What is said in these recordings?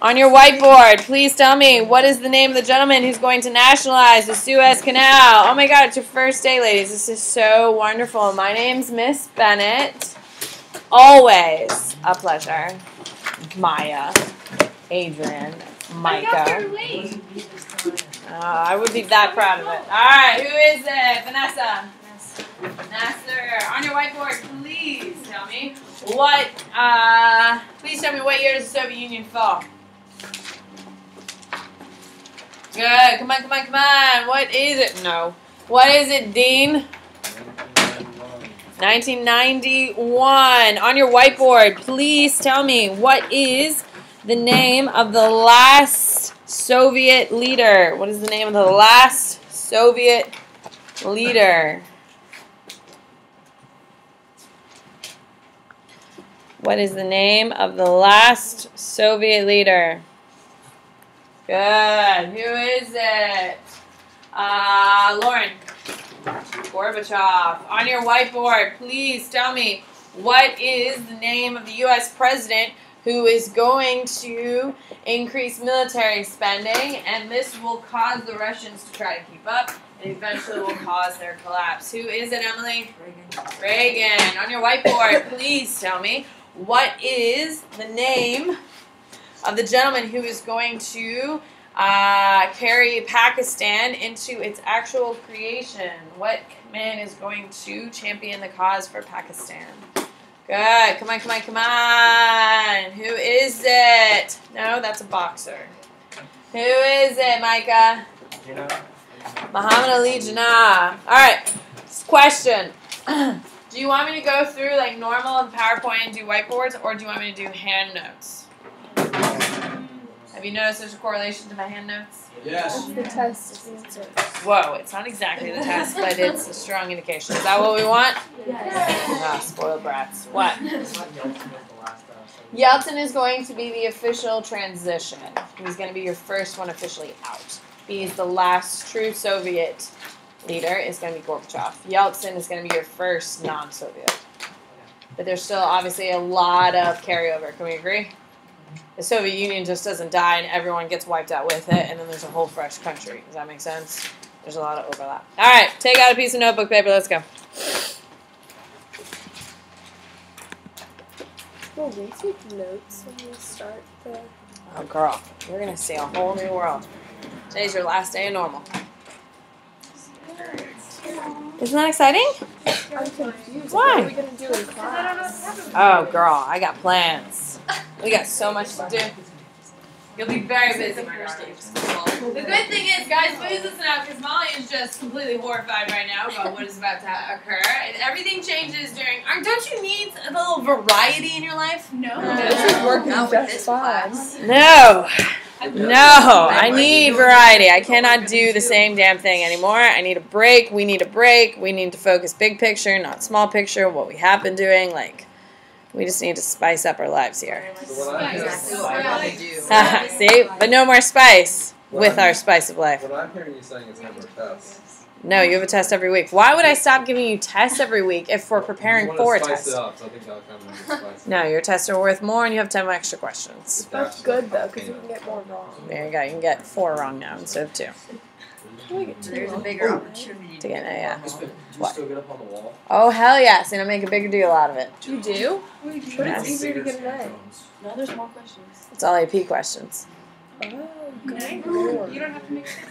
On your whiteboard, please tell me, what is the name of the gentleman who's going to nationalize the Suez Canal? Oh my God, it's your first day, ladies. This is so wonderful. My name's Miss Bennett. Always a pleasure. Maya, Adrian, Micah. I would be that proud of it. All right, who is it? Vanessa. Vanessa. On your whiteboard, please tell me what. Please tell me what year does the Soviet Union fall? Good. Come on, come on, come on. What is it? No. What is it, Dean? 1991. On your whiteboard, please tell me what is the name of the last Soviet leader? What is the name of the last Soviet leader? What is the name of the last Soviet leader? Good. Who is it? Lauren. Gorbachev. On your whiteboard, please tell me what is the name of the U.S. president who is going to increase military spending, and this will cause the Russians to try to keep up, and eventually will cause their collapse. Who is it, Emily? Reagan. Reagan. On your whiteboard, please tell me what is the name of the gentleman who is going to carry Pakistan into its actual creation? What man is going to champion the cause for Pakistan? Good. Come on, come on, come on. Who is it? No, that's a boxer. Who is it, Micah? Muhammad Ali Jinnah. All right. Question. Do you want me to go through like normal and PowerPoint and do whiteboards, or do you want me to do hand notes? Have you noticed there's a correlation to my hand notes? Yes. The test answer. Whoa, it's not exactly the test, but it's a strong indication. Is that what we want? Yes. Ah, spoiled brats. What? Yeltsin is going to be the official transition. He's going to be your first one officially out. He's the last true Soviet leader. Is going to be Gorbachev. Yeltsin is going to be your first non-Soviet. But there's still obviously a lot of carryover. Can we agree? The Soviet Union just doesn't die and everyone gets wiped out with it, and then there's a whole fresh country. Does that make sense? There's a lot of overlap. All right, take out a piece of notebook paper. Let's go. Will we take notes when we start the... Oh, girl, you're going to see a whole new world. Today's your last day of normal. Isn't that exciting? I'm confused. Why? What are we going to do in class? Oh, girl, I got plans. We got so much to do. You'll be very busy. The good thing is, guys, please listen out, because Molly is just completely horrified right now about what is about to occur. And everything changes during... Don't you need a little variety in your life? No. This is working just fine. No. No, I need variety. I cannot do the same damn thing anymore. I need a break. We need a break. We need to focus big picture, not small picture, what we have been doing. Like, we just need to spice up our lives here. See? But no more spice with our spice of life. What I'm hearing you saying is no more tests. No, you have a test every week. Why would I stop giving you tests every week if we're preparing for a test? It up, so I think that'll come in spice. No, your tests are worth more and you have 10 extra questions. That's good, though, because you can get more wrong. There you go. You can get 4 wrong now instead of 2. There's a bigger opportunity. To get, yeah. Do you still get up on the wall? Oh, hell yes. And I make a bigger deal out of it. You do? But Yes. it's easier to get an A. No, there's more questions. It's all AP questions. Oh, good. You don't have to make sense.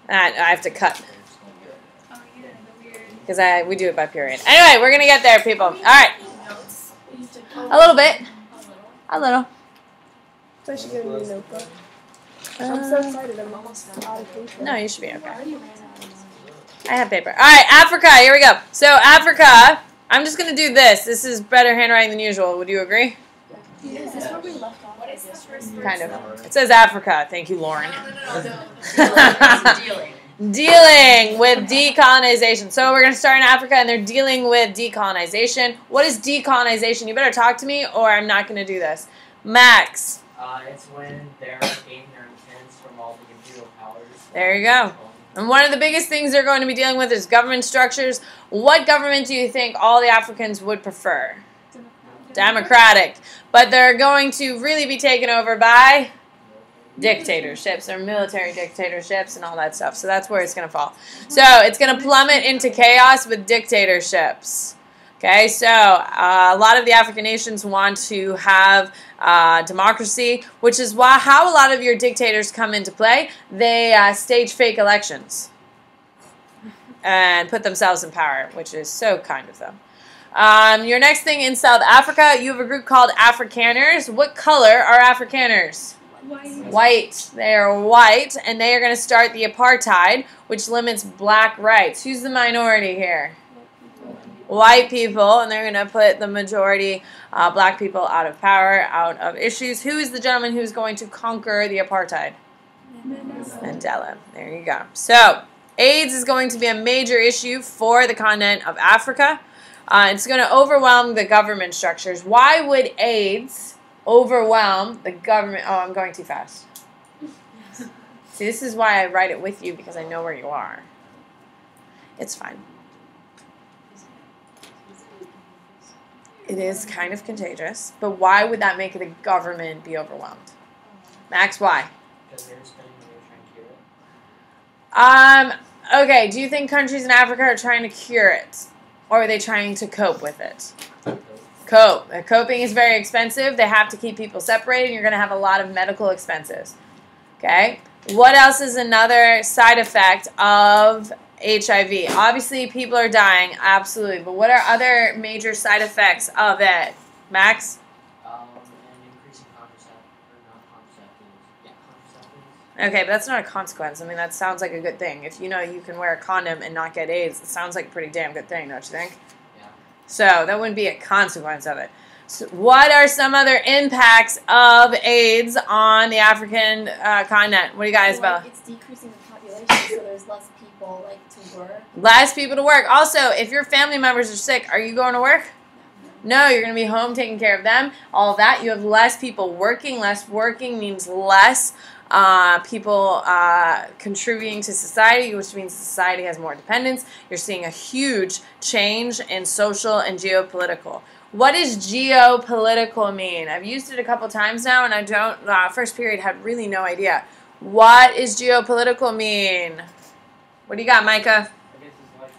I have to cut. Oh, yeah, the weird. Because we do it by period. Anyway, we're going to get there, people. All right. A little bit. A little. So I should get a new notebook. I'm so excited. I'm almost out of paper. No, you should be okay. I have paper. All right, Africa. Here we go. So, Africa. I'm just going to do this. This is better handwriting than usual. Would you agree? Is this where we left off? What is this? Kind of. It says Africa. Thank you, Lauren. Dealing. Dealing with decolonization. So we're going to start in Africa, and they're dealing with decolonization. What is decolonization? You better talk to me, or I'm not going to do this. Max. It's when they're gaining their independence from all the imperial powers. There you go. And one of the biggest things they're going to be dealing with is government structures. What government do you think all the Africans would prefer? Democratic. But they're going to really be taken over by dictatorships or military dictatorships and all that stuff. So that's where it's going to fall. So it's going to plummet into chaos with dictatorships. Okay, so a lot of the African nations want to have democracy, which is how a lot of your dictators come into play. They stage fake elections and put themselves in power, which is so kind of them. Your next thing in South Africa, you have a group called Afrikaners. What color are Afrikaners? White. They are white, and they are going to start the apartheid, which limits black rights. Who's the minority here? White people, and they're going to put the majority black people out of power, out of issues. Who is the gentleman who's going to conquer the apartheid? Mandela. There you go. So, AIDS is going to be a major issue for the continent of Africa. It's going to overwhelm the government structures. Why would AIDS overwhelm the government? Oh, I'm going too fast. See, this is why I write it with you, because I know where you are. It's fine. It is kind of contagious, but why would that make the government be overwhelmed? Max, why? Because they're spending money trying to cure it. Okay, do you think countries in Africa are trying to cure it? Or are they trying to cope with it? Cope. Coping is very expensive. They have to keep people separated, and you're going to have a lot of medical expenses. Okay? What else is another side effect of HIV? Obviously, people are dying, absolutely. But what are other major side effects of it? Max? And increasing contraceptives. Okay, but that's not a consequence. I mean, that sounds like a good thing. If you know you can wear a condom and not get AIDS, it sounds like a pretty damn good thing, don't you think? Yeah. So that wouldn't be a consequence of it. So what are some other impacts of AIDS on the African continent? What do you guys about? It's decreasing the population, so there's less people to work. Less people to work. Also, if your family members are sick, are you going to work? No, you're going to be home taking care of them. All of that. You have less people working. Less working means less people contributing to society, which means society has more dependence. You're seeing a huge change in social and geopolitical. What does geopolitical mean? I've used it a couple times now, and I don't, first period had really no idea. What does geopolitical mean? What do you got, Micah? I guess it's like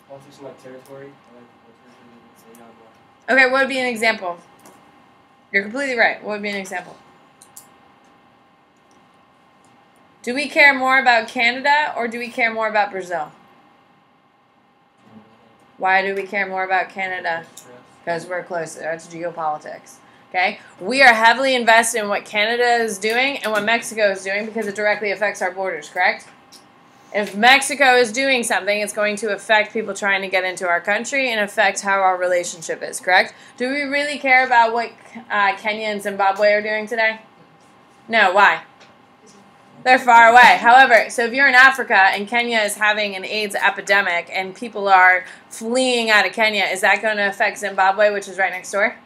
politics in like territory. Okay, what would be an example? You're completely right. What would be an example? Do we care more about Canada or do we care more about Brazil? Why do we care more about Canada? Because we're closer. That's geopolitics. Okay? We are heavily invested in what Canada is doing and what Mexico is doing because it directly affects our borders, correct? If Mexico is doing something, it's going to affect people trying to get into our country and affect how our relationship is, correct? Do we really care about what Kenya and Zimbabwe are doing today? No, why? They're far away. However, so if you're in Africa and Kenya is having an AIDS epidemic and people are fleeing out of Kenya, is that going to affect Zimbabwe, which is right next door?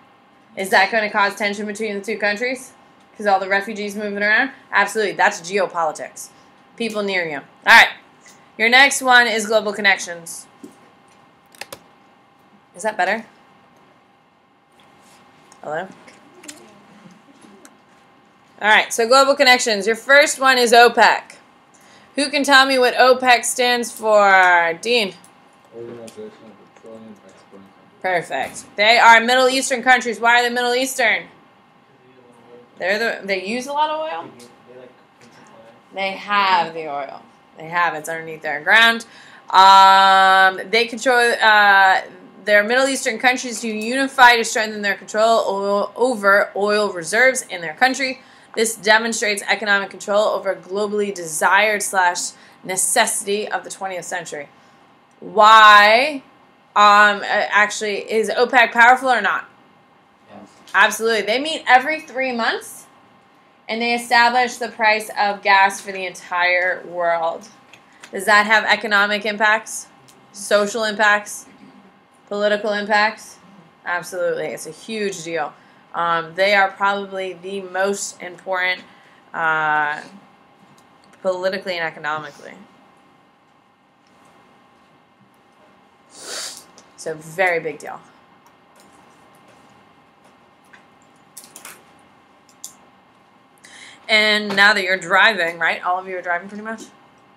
Is that going to cause tension between the two countries? Because all the refugees moving around? Absolutely. That's geopolitics. People near you. All right. Your next one is global connections. Is that better? Hello? All right, so global connections. Your first one is OPEC. Who can tell me what OPEC stands for? Dean. Organization of Petroleum Exporting Countries. Perfect. They are Middle Eastern countries. Why are they Middle Eastern? They use a lot of oil? They have the oil. They have it. It's underneath their ground. They control... They're Middle Eastern countries who unify to strengthen their control over oil reserves in their country. This demonstrates economic control over a globally desired / necessity of the 20th century. Why? Actually, is OPEC powerful or not? Yes. Absolutely. They meet every 3 months, and they establish the price of gas for the entire world. Does that have economic impacts? Social impacts? Political impacts? Absolutely. It's a huge deal. They are probably the most important politically and economically. So very big deal. And now that you're driving, right? All of you are driving pretty much?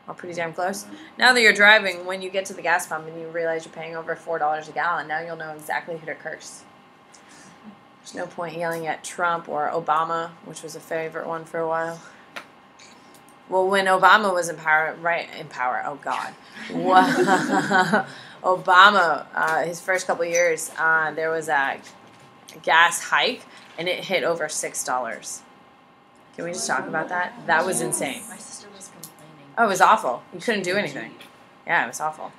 Or pretty damn close. Now that you're driving, when you get to the gas pump and you realize you're paying over $4 a gallon, now you'll know exactly who to curse. There's no point yelling at Trump or Obama, which was a favorite one for a while. Well, when Obama was in power, oh God. Obama, his first couple of years, there was a gas hike, and it hit over $6. Can we just talk about that? That was insane. My sister was complaining. Oh, it was awful. You couldn't do anything. Yeah, it was awful. All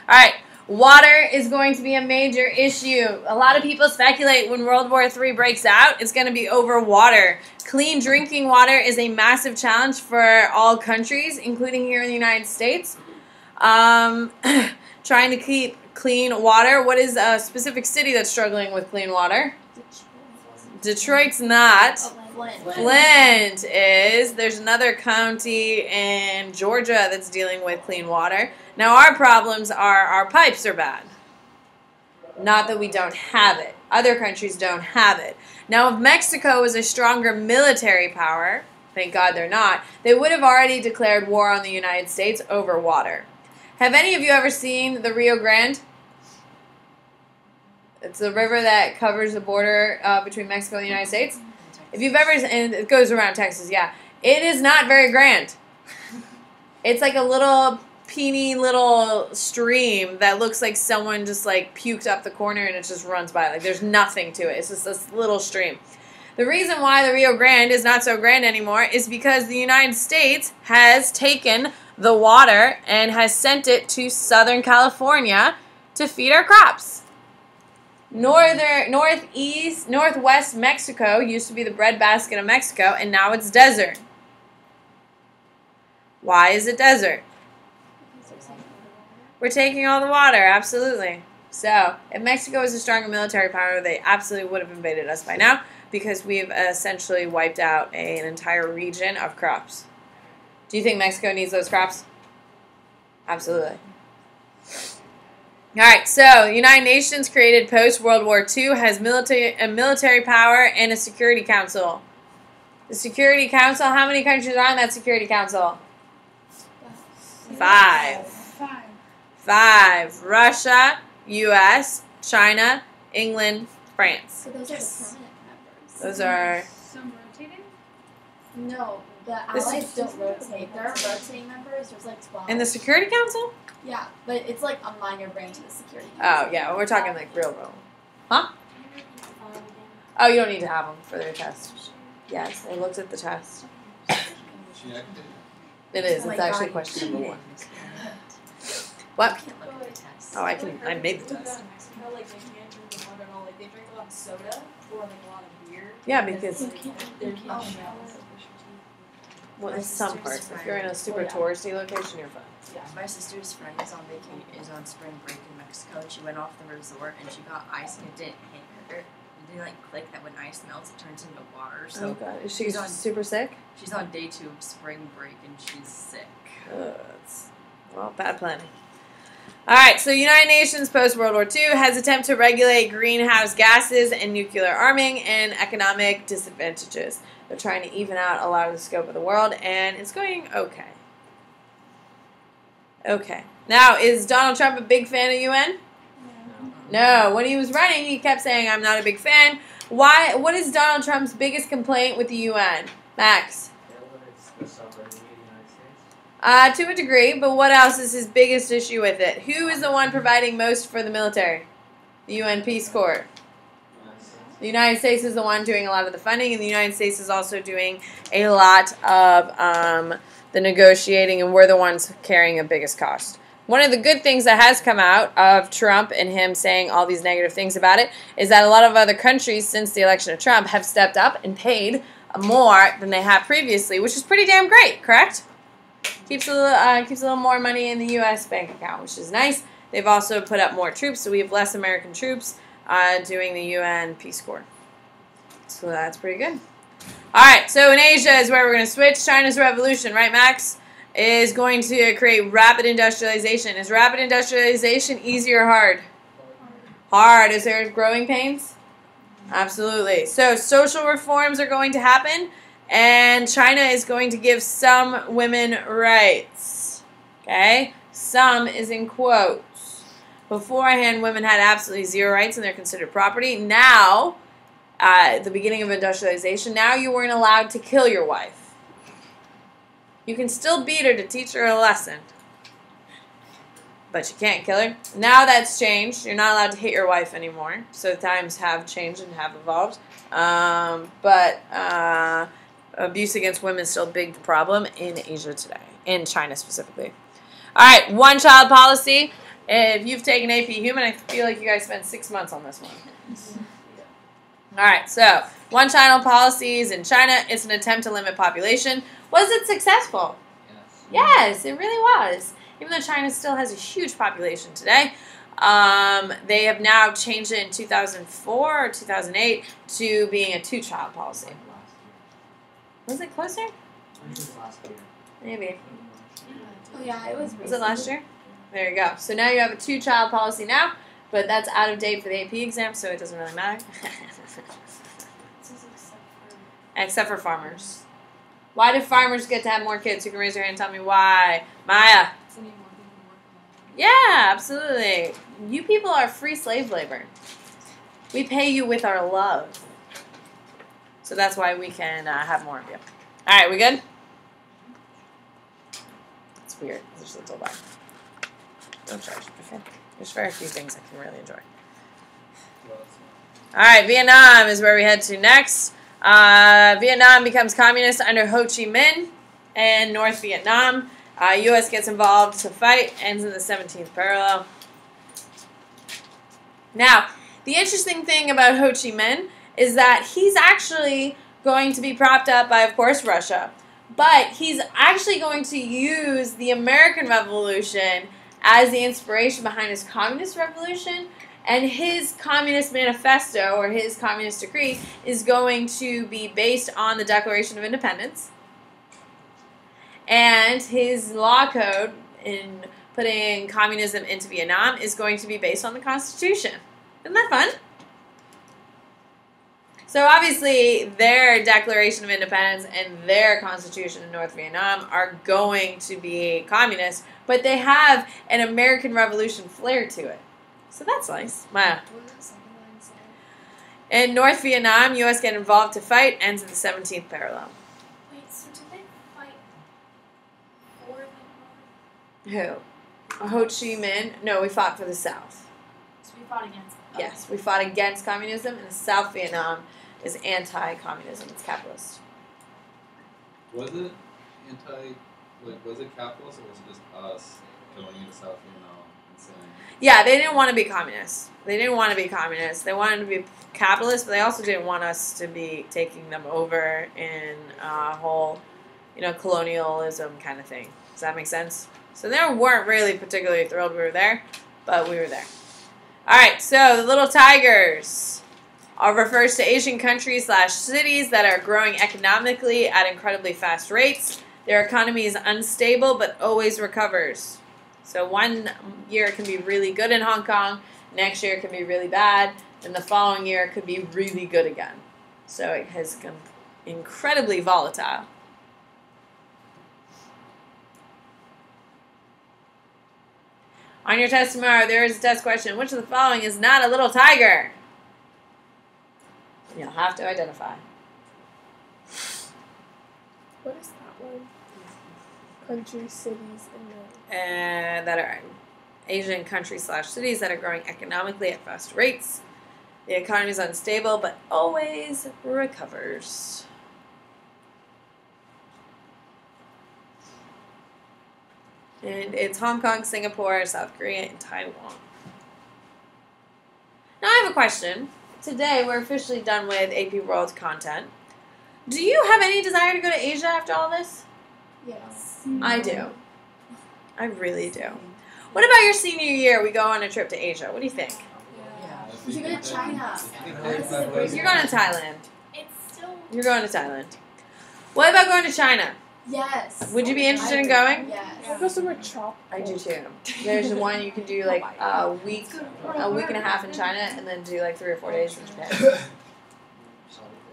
right. Water is going to be a major issue. A lot of people speculate when World War III breaks out, it's going to be over water. Clean drinking water is a massive challenge for all countries, including here in the United States. Trying to keep clean water. What is a specific city that's struggling with clean water? Detroit's not. Flint is. There's another county in Georgia that's dealing with clean water. Now our problems are our pipes are bad. Not that we don't have it. Other countries don't have it. Now if Mexico was a stronger military power, thank God they're not, they would have already declared war on the United States over water. Have any of you ever seen the Rio Grande? It's the river that covers the border between Mexico and the United States. If you've ever, and it goes around Texas, yeah. It is not very grand. It's like a little peeny little stream that looks like someone just like puked up the corner and it just runs by. Like there's nothing to it. It's just this little stream. The reason why the Rio Grande is not so grand anymore is because the United States has taken the water and has sent it to Southern California to feed our crops. Northwest Mexico used to be the breadbasket of Mexico, and now it's desert. Why is it desert? We're taking all the water, absolutely. So, if Mexico was a stronger military power, they absolutely would have invaded us by now, because we've essentially wiped out an entire region of crops. Do you think Mexico needs those crops? Absolutely. All right, so United Nations created post-World War II, has a military power and a Security Council. The Security Council, how many countries are on that Security Council? 5. 5. Russia, U.S., China, England, France. So those are the permanent members. Those are... Some rotating? No, the allies don't rotate. There are rotating members. There's like 12. In the Security Council? Yeah, but it's like a minor branch of the Security Oh, Council. yeah, we're talking like real. Huh? Oh, you don't need to have them for their test. Yes, I looked at the test. It is. It's actually question number 1. What? Oh, I made the test. Yeah, because well, in some parts, if you're in a super touristy location, you're fine. Yeah, my sister's friend is on spring break in Mexico, and she went off the resort and she got ice and it didn't hit her. It didn't like click that when ice melts it turns into water. So oh God, is she super sick? She's on day 2 of spring break and she's sick. Well, bad planning. All right, so United Nations post-World War II has attempted to regulate greenhouse gases and nuclear arming and economic disadvantages. They're trying to even out a lot of the scope of the world, and it's going okay. Okay. Now, is Donald Trump a big fan of UN? No. When he was running, he kept saying, I'm not a big fan. Why? What is Donald Trump's biggest complaint with the UN? Max? To a degree, but what else is his biggest issue with it? Who is the one providing most for the military? The UN Peace Corps. The United States is the one doing a lot of the funding, and the United States is also doing a lot of the negotiating, and we're the ones carrying the biggest cost. One of the good things that has come out of Trump and him saying all these negative things about it is that a lot of other countries since the election of Trump have stepped up and paid more than they have previously, which is pretty damn great, correct? Keeps a little more money in the U.S. bank account, which is nice. They've also put up more troops, so we have less American troops doing the UN Peace Corps. So that's pretty good. All right, so in Asia is where we're going to switch. China's revolution, right, Max, is going to create rapid industrialization. Is rapid industrialization easy or hard? Hard. Is there growing pains? Absolutely. So social reforms are going to happen. And China is going to give some women rights. Okay? Some is in quotes. Beforehand, women had absolutely zero rights and they're considered property. Now, at the beginning of industrialization, now you weren't allowed to kill your wife. You can still beat her to teach her a lesson. But you can't kill her. Now that's changed. You're not allowed to hit your wife anymore. So times have changed and have evolved. But abuse against women is still a big problem in Asia today. In China specifically. Alright, one-child policy. If you've taken AP Human, I feel like you guys spent 6 months on this one. Alright, so one-child policies in China. It's an attempt to limit population. Was it successful? Yes, it really was. Even though China still has a huge population today, they have now changed it in 2004 or 2008 to being a two-child policy. Was it closer? Maybe. Oh yeah, it was. Was it last year? There you go. So now you have a two-child policy now, but that's out of date for the AP exam, so it doesn't really matter. Except for farmers. Why do farmers get to have more kids? You can raise your hand and tell me why. Maya. Yeah, absolutely. You people are free slave labor. We pay you with our love. So that's why we can have more of you. All right, we good? It's weird. There's a little bar. Don't charge. Okay. There's very few things I can really enjoy. All right, Vietnam is where we head to next. Vietnam becomes communist under Ho Chi Minh and North Vietnam. U.S. gets involved to fight, ends in the 17th parallel. Now, the interesting thing about Ho Chi Minh is that he's actually going to be propped up by, of course, Russia. But he's actually going to use the American Revolution as the inspiration behind his communist revolution. And his communist manifesto, or his communist decree, is going to be based on the Declaration of Independence. And his law code in putting communism into Vietnam is going to be based on the Constitution. Isn't that fun? So obviously their Declaration of Independence and their Constitution in North Vietnam are going to be communist, but they have an American Revolution flair to it. So that's nice. Maya. In North Vietnam, U.S. get involved to fight, ends at the 17th parallel. Wait, so did they fight for Vietnam? Who? Ho Chi Minh? No, we fought for the South. So we fought against them. Yes, we fought against communism, and South Vietnam is anti-communism. It's capitalist. Was it was it capitalist, or was it just us going into South Vietnam and saying? Yeah, they didn't want to be communists. They didn't want to be communists. They wanted to be capitalists, but they also didn't want us to be taking them over in a whole, colonialism kind of thing. Does that make sense? So they weren't really particularly thrilled we were there, but we were there. All right, so the little tigers refers to Asian countries / cities that are growing economically at incredibly fast rates. Their economy is unstable, but always recovers. So one year it can be really good in Hong Kong, next year it can be really bad, and the following year it could be really good again. So it has become incredibly volatile. On your test tomorrow, there is a test question. Which of the following is not a little tiger? You'll have to identify. What is that one? Countries, cities, And that are Asian countries / cities that are growing economically at fast rates. The economy is unstable, but always recovers. And it's Hong Kong, Singapore, South Korea, and Taiwan. Now I have a question. Today we're officially done with AP World content. Do you have any desire to go to Asia after all this? Yes. I do. I really do. What about your senior year? We go on a trip to Asia. What do you think? Yeah. You should go to China. You're going to Thailand. It's still. You're going to Thailand. What about going to China? Yes. Would you be interested in going? Yes. I'll go somewhere tropical. I do too. There's one you can do like a week and a half in China, and then do like 3 or 4 days in Japan.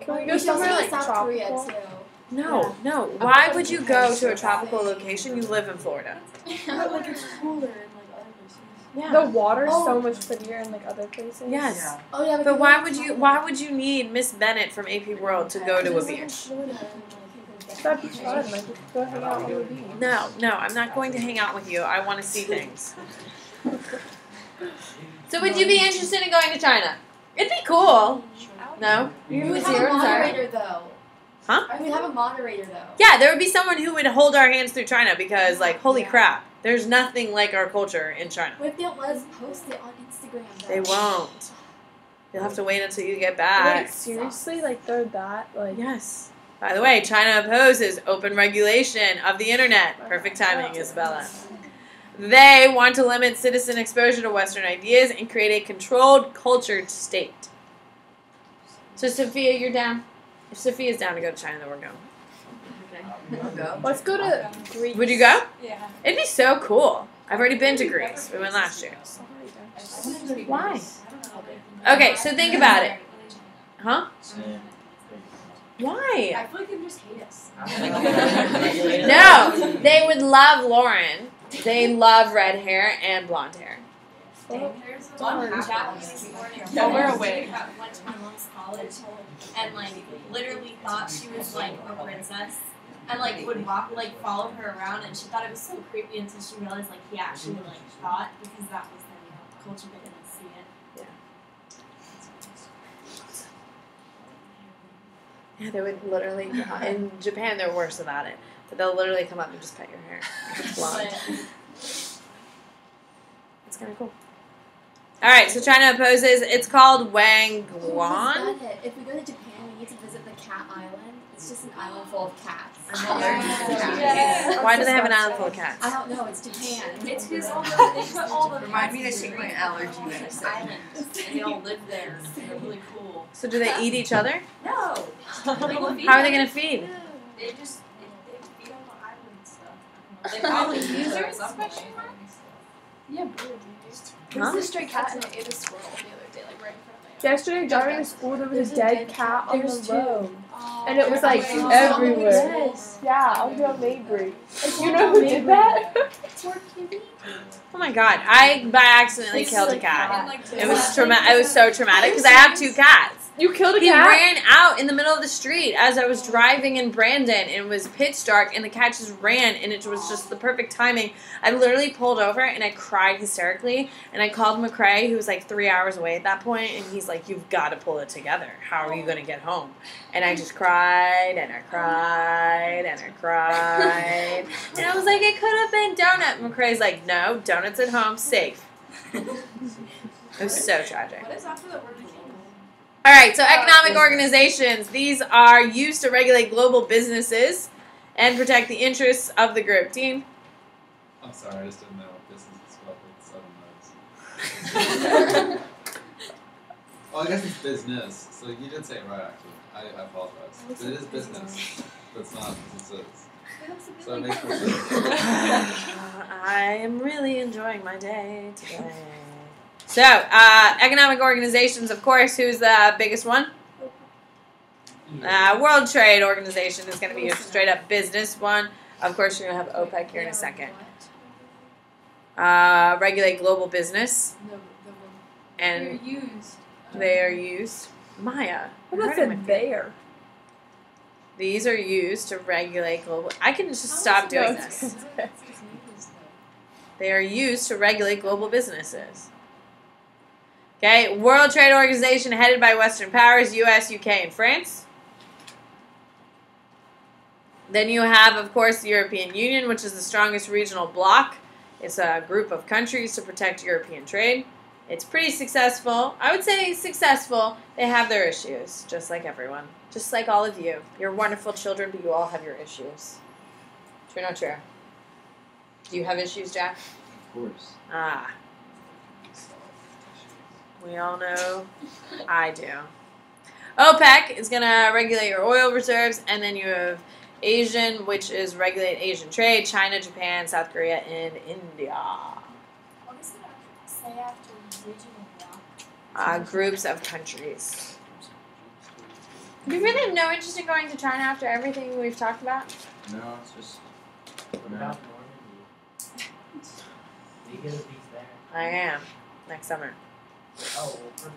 Can we go somewhere like South tropical? Korea too. No, no. Why would you go to a tropical location? You live in Florida. But like it's cooler in like other places. Yeah. The water's so much prettier in like other places. Yes. Oh yeah. But why would you need Miss Bennett from AP World to go to a beach? That'd be fun. Like go hang out on the beach. No, I'm not going to hang out with you. I want to see things. So would you be interested in going to China? It'd be cool. No? We would have a moderator though. Huh? We would have a moderator though. Yeah, there would be someone who would hold our hands through China because, like, holy crap, there's nothing like our culture in China. What if they don't let us post it on Instagram though? They won't. You'll have to wait until you get back. Wait, seriously? Like they're that like? Yes. By the way, China opposes open regulation of the internet. Perfect timing, Isabella. They want to limit citizen exposure to Western ideas and create a controlled, cultured state. So, Sophia, you're down? If Sophia's down to go to China, then we're going. I'll go. Let's go to Greece. Would you go? Yeah. It'd be so cool. I've already been to Greece. We went last year. Why? Okay, so think about it. Huh? Why? I feel like they would just hate us. No, they would love Lauren. They love red hair and blonde hair. No, we're away. Went to my mom's college and like literally thought she was like a princess and like would walk like follow her around and she thought it was so creepy until she realized like he actually like thought because that was the culture they didn't see it. Yeah, they would literally, in Japan they're worse about it, but they'll literally come up and just pet your hair. It's blonde. It's kind of cool. Alright, so China opposes, it's called Wangguan. If we go to Japan, we need to visit the Cat Island. It's just an island full of cats. Why do they have an island full of cats? I don't know. It's Japan. It's because they put all the Remind me to take my allergy medicine. islands and they all live there. They're really cool. So do they eat each other? No. How are they going to feed? They just they feed on the island and stuff. They probably use it or something. Yeah. Huh? There's a stray cat and it ate a squirrel the other day, like right in front of my Yesterday, driving to school, there was a dead cat on the road. And it was like everywhere. Yeah, under Mabry. You know who did that? Oh my god, I by accidentally killed a cat. It was It was so traumatic because I have 2 cats. You killed a He cat? ran out in the middle of the street as I was driving in Brandon, and it was pitch dark, and the cat just ran, and it was just the perfect timing. I literally pulled over, and I cried hysterically, and I called McCrae, who was like 3 hours away at that point, and he's like, you've got to pull it together. How are you going to get home? And I just cried, and I cried, and I cried, and I was like, it could have been Donut. McCrae's like, no, Donut's at home, safe. It was so tragic. What is after the word? All right, so economic organizations. These are used to regulate global businesses and protect the interests of the group. Dean? I'm sorry, I just didn't know business is spelled with 7 legs. Well, I guess it's business. So you did say it right, actually. I apologize. It is business, but it's not businesses. So it makes more sense. I am really enjoying my day today. So, economic organizations, of course, who's the biggest one? World Trade Organization is going to be your straight up business one. Of course, you're going to have OPEC here in a second. Regulate global business. And they are used. Maya. What about said there? These are used to regulate global. I can just stop doing this. They are used to regulate global businesses. Okay, World Trade Organization headed by Western powers, U.S., U.K., and France. Then you have, of course, the European Union, which is the strongest regional bloc. It's a group of countries to protect European trade. It's pretty successful. I would say successful. They have their issues, just like everyone. Just like all of you. You're wonderful children, but you all have your issues. True or not true? Do you have issues, Jack? Of course. Ah. We all know I do. OPEC is going to regulate your oil reserves, and then you have Asian, which is regulate Asian trade, China, Japan, South Korea, and India. What does it say after regional bloc? Groups of countries. You really have no interest in going to China after everything we've talked about? No, it's just. What about Normandy? You get a piece there. I am. Next summer. Oh, well, perfect.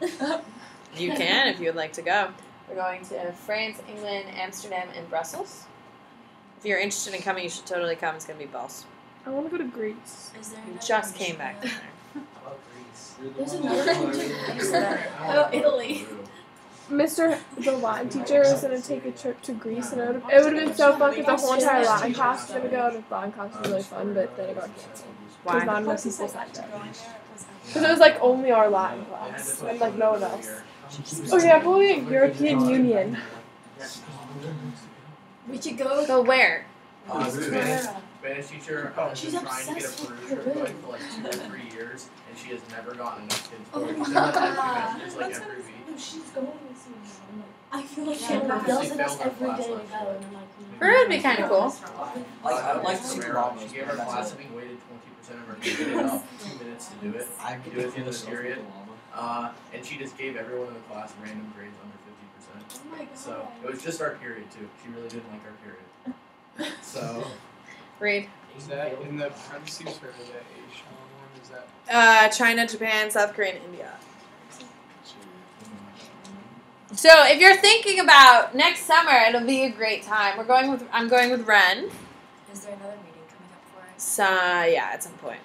We come along. You can if you would like to go. We're going to France, England, Amsterdam, and Brussels. If you're interested in coming, you should totally come. It's going to be balls. I want to go to Greece. Is there You another just country? came back from there. How about Greece? There's another country. Oh, Italy. Mr. the Latin teacher was gonna take a trip to Greece, and it would have been so fun because the whole entire Latin class was gonna go, and the Latin class was really fun, but then it got canceled. Because not enough people signed up. Because it was like only our Latin class, and like no one else. Oh yeah, I'm going to European Union. We should go. Go where? Spanish teacher She's been trying to get obsessed approved with for Peru. like 2 or 3 years, and she has never gotten enough kids Oh for it. my She's like God. every every week. No, she's going this year. I feel like she Yeah, yells at she us failed every our day to class go, last and I'm like, Peru would be kind of cool. I would like to see the llamas. She gave her class having waited 20% of her day up 2 minutes to do it. I Do it at the end of the period. And she just gave everyone in the class random grades under 50%. oh my God. So it was just our period too. She really didn't like our period. So Read. Is that in the parentheses or the Asian one? Is that? China, Japan, South Korea, and India. So if you're thinking about next summer, it'll be a great time. I'm going with Ren. Is there another meeting coming up for us? So yeah, at some point.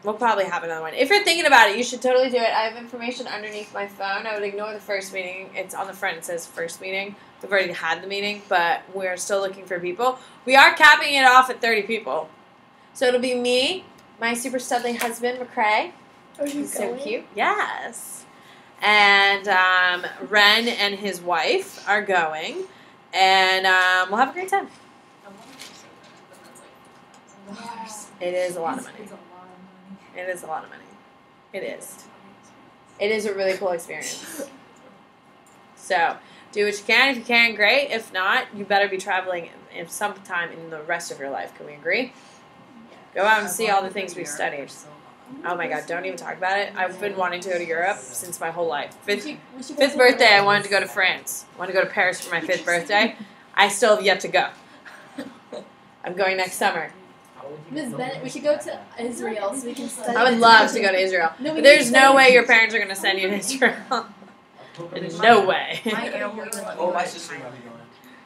We'll probably have another one. If you're thinking about it, you should totally do it. I have information underneath my phone. I would ignore the first meeting. It's on the front. It says first meeting. We've already had the meeting, but we're still looking for people. We are capping it off at 30 people. So it'll be me, my super studly husband, McCrae. Oh, you He's so going? cute. Yes. And Ren and his wife are going. And we'll have a great time. It is a lot of money. It is a lot of money. It is. It is a really cool experience. So, do what you can. If you can, great. If not, you better be traveling in sometime in the rest of your life. Can we agree? Go out and see all the things we've studied. Oh my God, don't even talk about it. I've been wanting to go to Europe since my whole life. Fifth birthday, I wanted to go to France. I wanted to go to Paris for my 5th birthday. I still have yet to go. I'm going next summer. Ms. Bennett, we should go to Israel so we can study. I would love to go to Israel. No, we But there's need to no study. way your parents are going to send you to Israel. No way. My aunt won't even let me Oh, go my to sister China. might be going.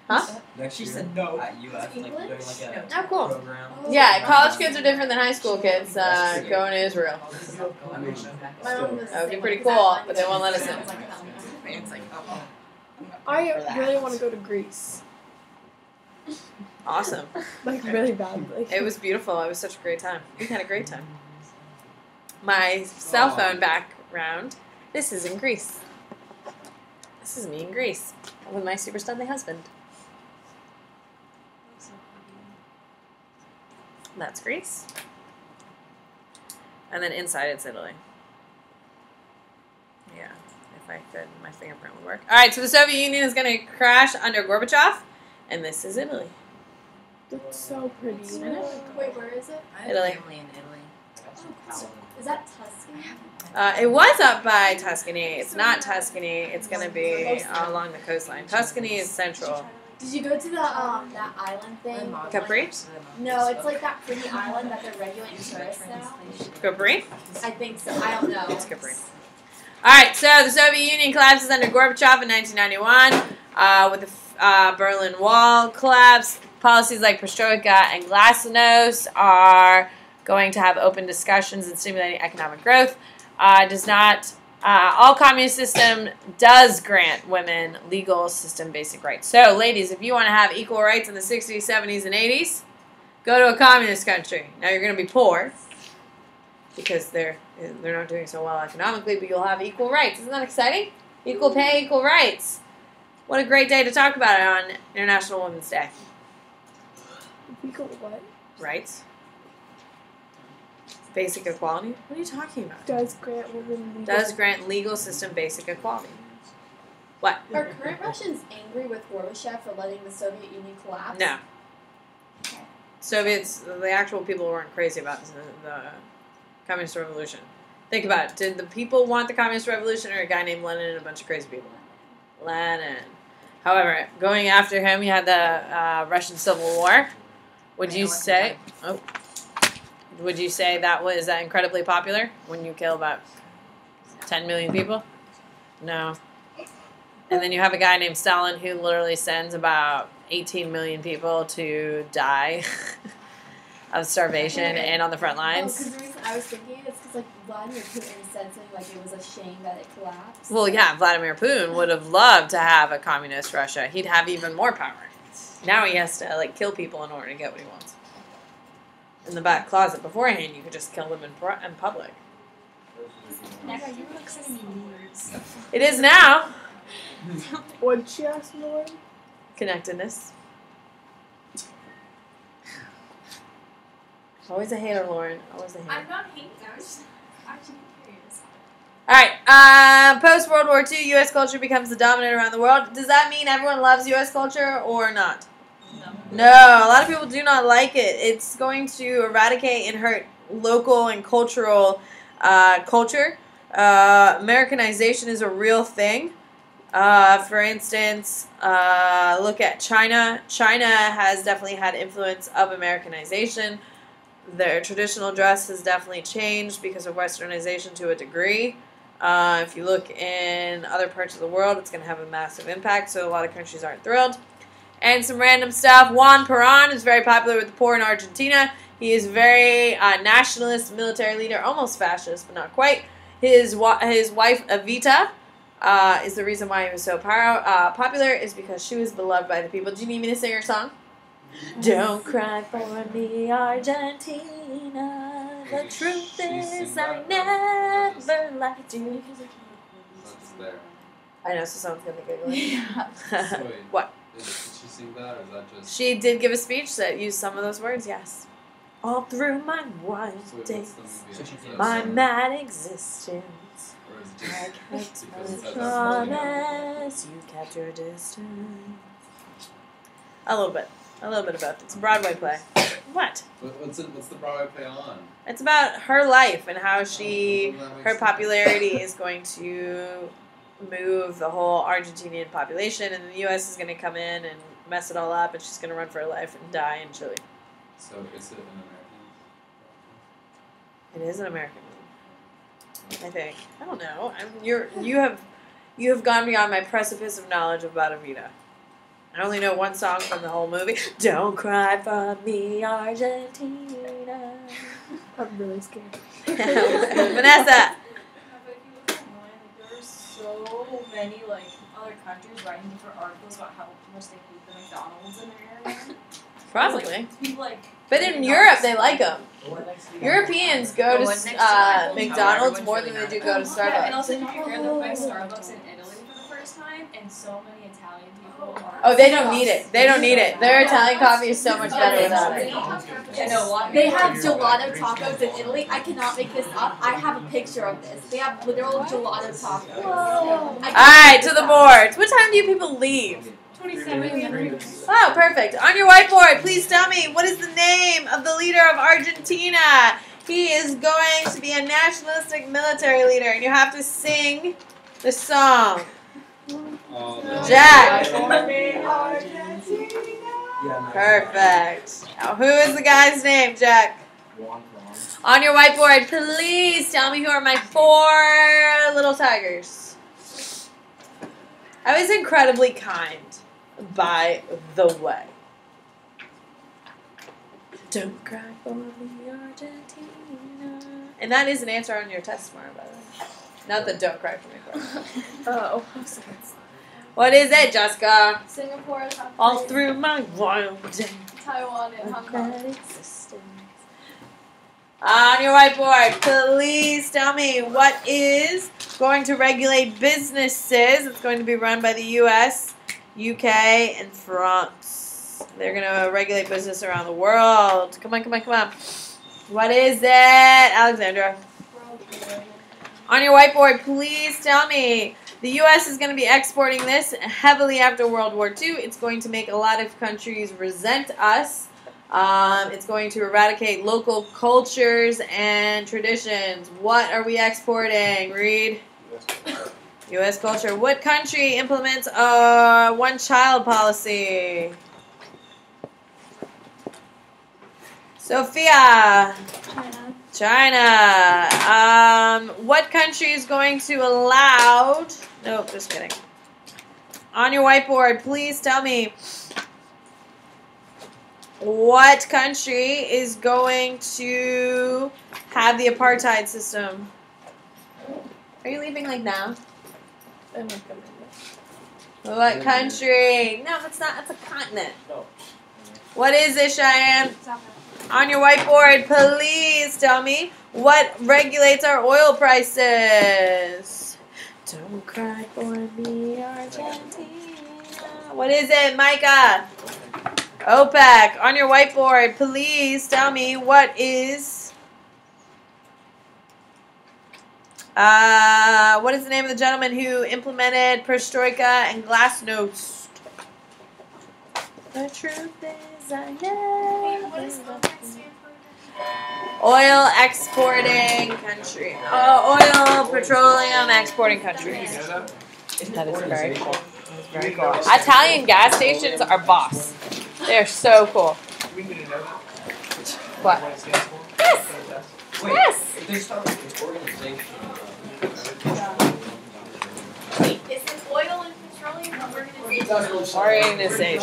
Huh? Next She year. said no. At UF, like doing like a Oh, cool. program. Yeah, college kids are different than high school kids going to Israel. I mean, My mom was That would be saying, pretty like, cool, that but they won't let us one in. was like, It's like, oh. I really want to go to Greece. Awesome. Like, really badly. It was beautiful. It was such a great time. We had a great time. My cell phone background. This is in Greece. This is me in Greece with my super studly husband. That's Greece. And then inside it's Italy. Yeah, if I could, my fingerprint would work. All right, so the Soviet Union is going to crash under Gorbachev, and this is Italy. It's so pretty. Wait, where is it? I have Italy. family in Italy. Is that Tuscany? It was up by Tuscany. It's not Tuscany. It's going to be along the coastline. Tuscany is central. Did you go to the that island My thing? mom Capri? went to the No, it's like that pretty island that they're regulating tourists now. Capri? I think so. I don't know. It's Capri. All right, so the Soviet Union collapses under Gorbachev in 1991 with the Berlin Wall collapse. Policies like Perestroika and Glasnost are going to have open discussions and stimulating economic growth. All communist system does grant women legal system basic rights. So, ladies, if you want to have equal rights in the 60s, 70s, and 80s, go to a communist country. Now, you're going to be poor because they're not doing so well economically, but you'll have equal rights. Isn't that exciting? Equal pay, equal rights. What a great day to talk about it on International Women's Day. Equal what? Rights. Basic equality? What are you talking about? Does grant women legal... Does grant legal system basic equality. What? Are current Russians angry with Gorbachev for letting the Soviet Union collapse? No. Soviets, the actual people weren't crazy about the communist revolution. Think about it. Did the people want the communist revolution or a guy named Lenin and a bunch of crazy people? Lenin. However, going after him, you had the Russian Civil War. Would you say? Oh, would you say that was incredibly popular when you kill about 10 million people? No. And then you have a guy named Stalin who literally sends about 18 million people to die of starvation and on the front lines. Oh, because the reason I was thinking it's because like Vladimir Putin said something like it was a shame that it collapsed. Well, yeah, Vladimir Putin would have loved to have a communist Russia. He'd have even more power. Now he has to like kill people in order to get what he wants. In the back closet beforehand, you could just kill them in public. It is now. What'd she ask, Lauren? Connectedness. Always a hater, Lauren. Always a hater. I'm not hating. I was just actually curious. All right. Post World War II, U.S. culture becomes the dominant around the world. Does that mean everyone loves U.S. culture or not? No. A lot of people do not like it. It's going to eradicate and hurt local and cultural culture. Americanization is a real thing. For instance, look at China. China has definitely had influence of Americanization. Their traditional dress has definitely changed because of westernization to a degree. If you look in other parts of the world, it's going to have a massive impact, so a lot of countries aren't thrilled. And some random stuff. Juan Perón is very popular with the poor in Argentina. He is very nationalist, military leader, almost fascist, but not quite. His wife, Evita, is the reason why he was so popular, is because she was beloved by the people. Do you need me to sing her song? Don't cry for me, Argentina. The truth is I never liked you. That's there. I know, so someone's going to be giggling. So wait, What? did she sing that, or is that just... She did give a speech that used some of those words, yes. All through my wild So wait, days, what's the movie? my mad existence, Or is it I just... kept because it my says that's promise, you kept your distance. A little bit of both. It's a Broadway play. What? What's the Broadway play on? It's about her life and how Doesn't that make her sense? popularity is going to move the whole Argentinian population, and the U.S. is going to come in and mess it all up, and she's going to run for her life and die in Chile. So is it an American? It is an American movie, I think. I don't know. You have gone beyond my precipice of knowledge about Evita. I only know one song from the whole movie. Don't cry for me, Argentina. I'm really scared. Vanessa. But if you look online, like, there are so many like other countries writing different articles about how much they hate the McDonald's in their area. Probably. Like, people like. But in Europe, they like them. The one next to you. Europeans go The to one next to my McDonald's everyone's more really than they mad. do go to Yeah, and Starbucks. also did you hear that by Starbucks in Italy for the first time, and so many Italian people are. Oh, they don't need it. They don't need it. Their Italian coffee is so much better without it. I know, They have gelato tacos in Italy. I cannot make this up. I have a picture of this. They have literal gelato tacos. All right, to the boards. What time do you people leave? 27. Oh, perfect. On your whiteboard, please tell me, what is the name of the leader of Argentina? He is going to be a nationalistic military leader, and you have to sing the song. Oh, Jack. Yeah, Perfect. Now, who is the guy's name, Jack? Juan On your whiteboard, please tell me who are my 4 little tigers. I was incredibly kind, by the way. Don't cry for me, Argentina. And that is an answer on your test tomorrow, by the way. Not the don't cry for me question. Oh. What is it, Jessica? Singapore is All through my wild days. Taiwan and Hong Kong. Existence. On your whiteboard, please tell me what is going to regulate businesses. It's going to be run by the U.S., UK, and France. They're going to regulate business around the world. Come on, come on, come on. What is it, Alexandra? On your whiteboard, please tell me. The U.S. is going to be exporting this heavily after World War II. It's going to make a lot of countries resent us. It's going to eradicate local cultures and traditions. What are we exporting? Read. U.S. culture. What country implements a one-child policy? Sophia. China. What country is going to allow... Nope, just kidding. On your whiteboard, please tell me what country is going to have the apartheid system? Are you leaving like now? What country? No, it's not. It's a continent. What is it, Cheyenne? On your whiteboard, please tell me what regulates our oil prices. Don't cry for me, Argentina. What is it, Micah? OPEC. On your whiteboard, please tell me what is... what is the name of the gentleman who implemented perestroika and glasnost? The truth is I know. What does OPEC stand for? Oil exporting country. Oil, petroleum exporting countries. That is very cool. That is very cool. Italian gas stations are boss. They're so cool. What? Yes! Yes! Wait, is it oil and petroleum Organization.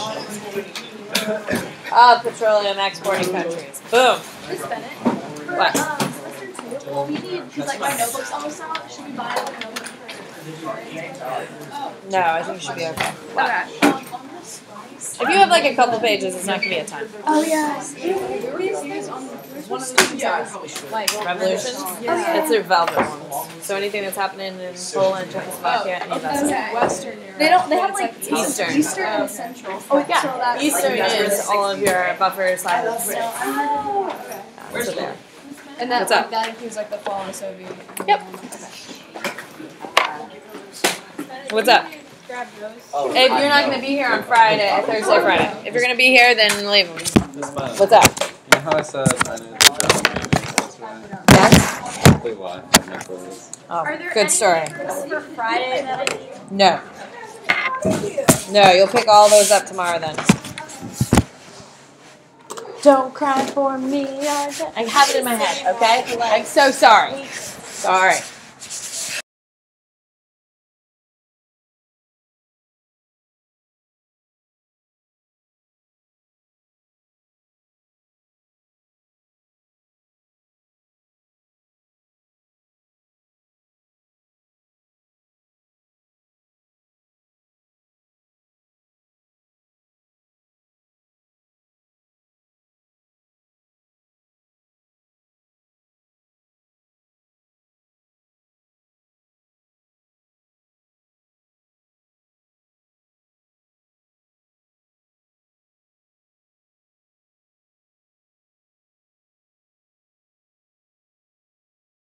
Petroleum exporting countries. Boom. Miss Bennett. What? Semester 2, well, we need, because like my notebook's almost out. Should we buy like a notebook for? No, I think it should be okay. What? Okay. If you have like a couple pages, it's not going to be a ton. Oh yes. Revolution? It's their velvet ones. So anything that's happening in Poland, Czechoslovakia, any of that stuff. Western Europe. They have like Eastern. Eastern and Central. Oh yeah. So that's Eastern is all of your buffer silos. So there. And that, What's up? that includes like the fallen Soviet. Yep. What's up? Grab those. If you're not going to be here on Friday, Thursday, Friday. If you're going to be here, then leave them. What's up? You know how I said I didn't do that yesterday? Yes? Wait, why? My clothes. Oh, Are there good story. any papers for Friday that I need? No. No, you'll pick all those up tomorrow then. Don't cry for me. I have it in my head, okay? I'm so sorry. Sorry.